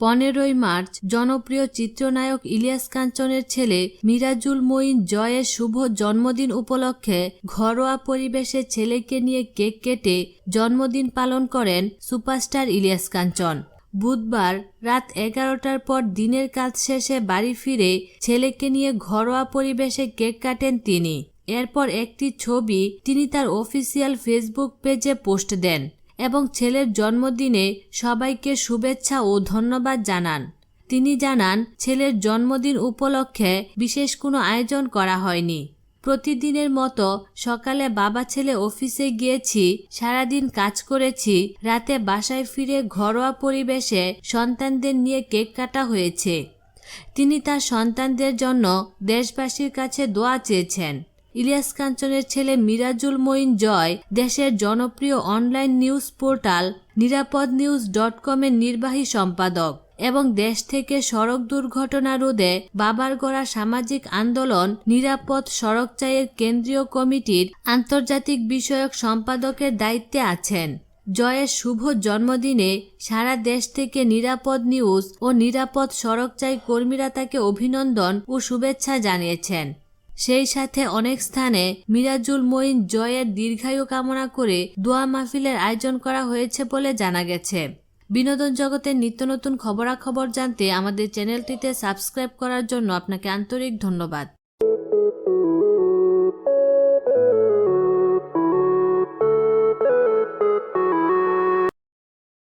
15ই March জনপ্রিয় চিত্রনায়ক ইলিয়াস কাঞ্চনের ছেলে মিরাজুল মঈন জয়ের শুভ জন্মদিন উপলক্ষে ঘরোয়া পরিবেশে ছেলেকে নিয়ে কেক কেটে জন্মদিন পালন করেন সুপারস্টার ইলিয়াস কাঞ্চন। বুধবার রাত 11টার পর দিনের কাজ শেষে বাড়ি ফিরে ছেলেকে নিয়ে ঘরোয়া পরিবেশে কেক কাটেন তিনি। এরপর একটি ছবি তিনি তার অফিসিয়াল ফেসবুক পেজে পোস্ট দেন এবং ছেলের জন্মদিনে সবাইকে শুভেচ্ছা ও ধন্যবাদ জানান। তিনি জানান, ছেলের জন্মদিন উপলক্ষে বিশেষ কোনো আয়োজন করা হয়নি। প্রতিদিনের মতো সকালে বাবা ছেলে অফিসে গিয়েছি, সারাদিন কাজ করেছি, রাতে বাসায় ফিরে ঘরোয়া পরিবেশে সন্তানদের নিয়ে কেক কাটা হয়েছে। তিনি তার সন্তানদের জন্য দেশবাসীর কাছে দোয়া চেয়েছেন। ইলিয়াস কাঞ্চনের ছেলে মিরাজুল মঈন জয় দেশের জনপ্রিয় অনলাইন নিউজ পোর্টাল নিরাপদনিউজ.com এর নির্বাহী সম্পাদক এবং দেশ থেকে সড়ক দুর্ঘটনা রোধে বাবার গড়া সামাজিক আন্দোলন নিরাপদ সড়ক চাইয়ের কেন্দ্রীয় কমিটির আন্তর্জাতিক বিষয়ক সম্পাদকের দায়িত্বে আছেন। জয়ের শুভ জন্মদিনে সারা দেশ থেকে নিরাপদ নিউজ ও নিরাপদ সড়ক চাই কর্মীরা তাকে অভিনন্দন ও শুভেচ্ছা জানিয়েছেন। সেই সাথে অনেক স্থানে মিরাজুল মঈন জয়ের দীর্ঘায়ু কামনা করে দোয়া মাহফিলের আয়োজন করা হয়েছে বলে জানা গেছে। বিনোদন জগতের নিত্য নতুন খবরাখবর জানতে আমাদের চ্যানেলটিতে সাবস্ক্রাইব করার জন্য আপনাকে আন্তরিক ধন্যবাদ।